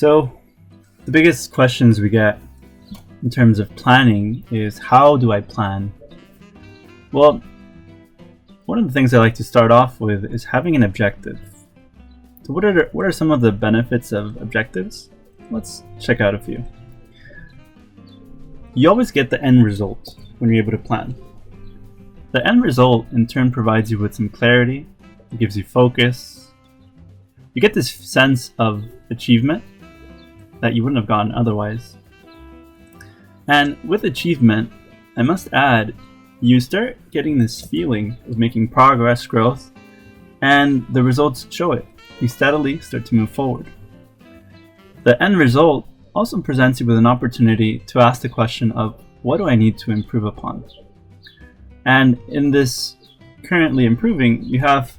So, the biggest questions we get in terms of planning is, how do I plan? Well, one of the things I like to start off with is having an objective. So what are some of the benefits of objectives? Let's check out a few. You always get the end result when you're able to plan. The end result in turn provides you with some clarity, it gives you focus. You get this sense of achievement that you wouldn't have gotten otherwise. And with achievement, I must add, you start getting this feeling of making progress, growth, and the results show it. You steadily start to move forward. The end result also presents you with an opportunity to ask the question of, what do I need to improve upon? And in this currently improving, you have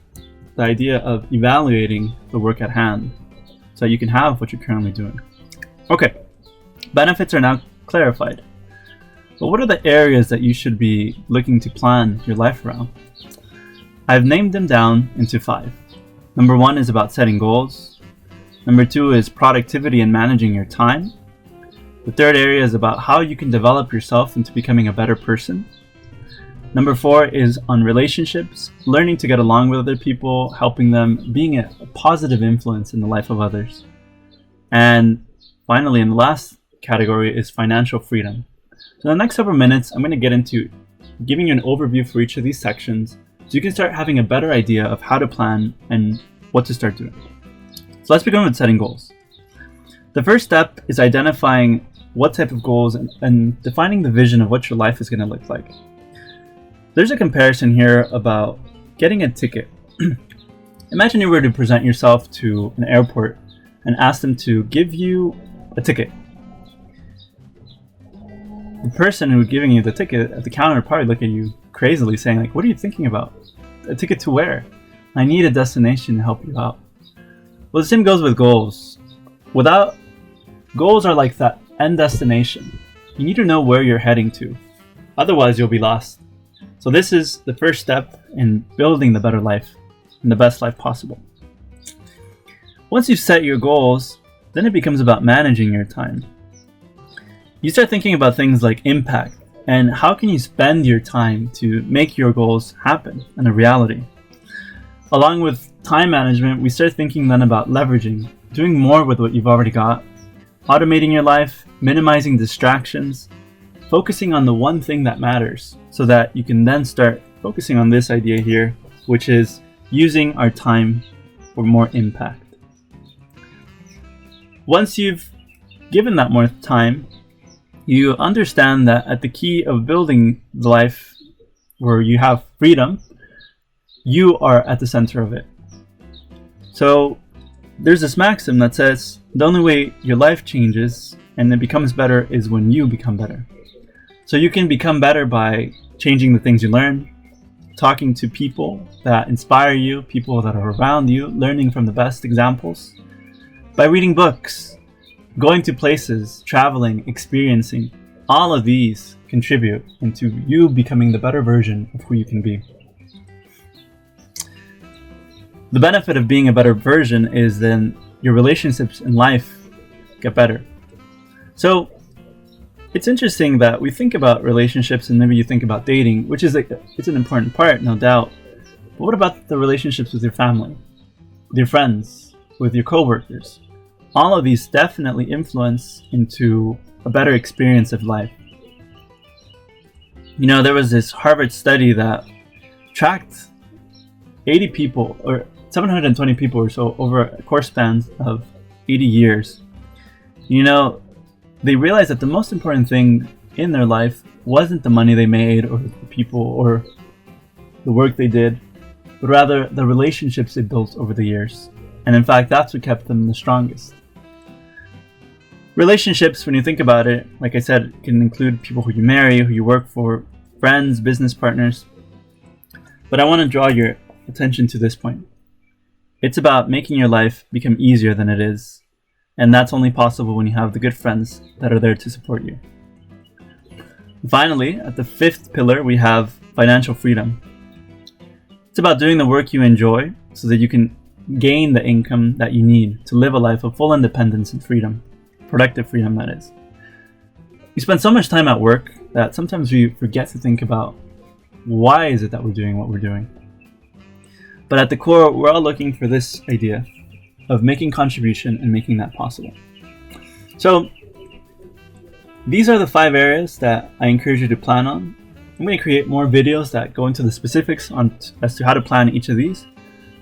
the idea of evaluating the work at hand so you can have what you're currently doing. Okay, benefits are now clarified. But what are the areas that you should be looking to plan your life around? I've named them down into 5. Number 1 is about setting goals. Number 2 is productivity and managing your time. The third area is about how you can develop yourself into becoming a better person. Number 4 is on relationships, learning to get along with other people, helping them, being a positive influence in the life of others. And finally, in the last category is financial freedom. So in the next several minutes, I'm going to get into giving you an overview for each of these sections so you can start having a better idea of how to plan and what to start doing. So let's begin with setting goals. The first step is identifying what type of goals and defining the vision of what your life is going to look like. There's a comparison here about getting a ticket. Imagine you were to present yourself to an airport and ask them to give you a ticket. The person who's giving you the ticket at the counter would probably look at you crazily saying, like, what are you thinking about? A ticket to where? I need a destination to help you out. Well, the same goes with goals. Goals are like that end destination. You need to know where you're heading to. Otherwise, you'll be lost. So this is the first step in building the better life and the best life possible. Once you've set your goals, then it becomes about managing your time. You start thinking about things like impact and how can you spend your time to make your goals happen and a reality. Along with time management, we start thinking then about leveraging, doing more with what you've already got, automating your life, minimizing distractions, focusing on the one thing that matters so that you can then start focusing on this idea here, which is using our time for more impact. Once you've given that more time, you understand that at the key of building the life where you have freedom, you are at the center of it. So there's this maxim that says the only way your life changes and it becomes better is when you become better. So you can become better by changing the things you learn, talking to people that inspire you, people that are around you, learning from the best examples, by reading books, going to places, traveling, experiencing. All of these contribute into you becoming the better version of who you can be. The benefit of being a better version is then your relationships in life get better. So it's interesting that we think about relationships and maybe you think about dating, which is it's an important part, no doubt. But what about the relationships with your family, with your friends, with your coworkers? All of these definitely influence into a better experience of life. You know, there was this Harvard study that tracked 80 people or 720 people or so over a course span of 80 years. You know, they realized that the most important thing in their life wasn't the money they made or the people or the work they did, but rather the relationships they built over the years. And in fact, that's what kept them the strongest. Relationships, when you think about it, like I said, can include people who you marry, who you work for, friends, business partners. But I want to draw your attention to this point. It's about making your life become easier than it is. And that's only possible when you have the good friends that are there to support you. Finally, at the 5th pillar, we have financial freedom. It's about doing the work you enjoy so that you can gain the income that you need to live a life of full independence and freedom. Productive freedom, that is. We spend so much time at work that sometimes we forget to think about why is it that we're doing what we're doing. But at the core, we're all looking for this idea of making contribution and making that possible. So these are the 5 areas that I encourage you to plan on. I'm going to create more videos that go into the specifics as to how to plan each of these.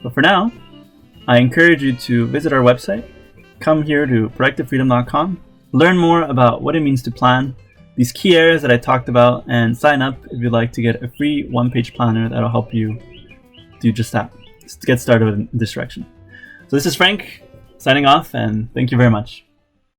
But for now, I encourage you to visit our website, come here to productivefreedom.com, learn more about what it means to plan, these key areas that I talked about, and sign up if you'd like to get a free one-page planner that'll help you do just that, just to get started in this direction. So this is Frank, signing off, and thank you very much.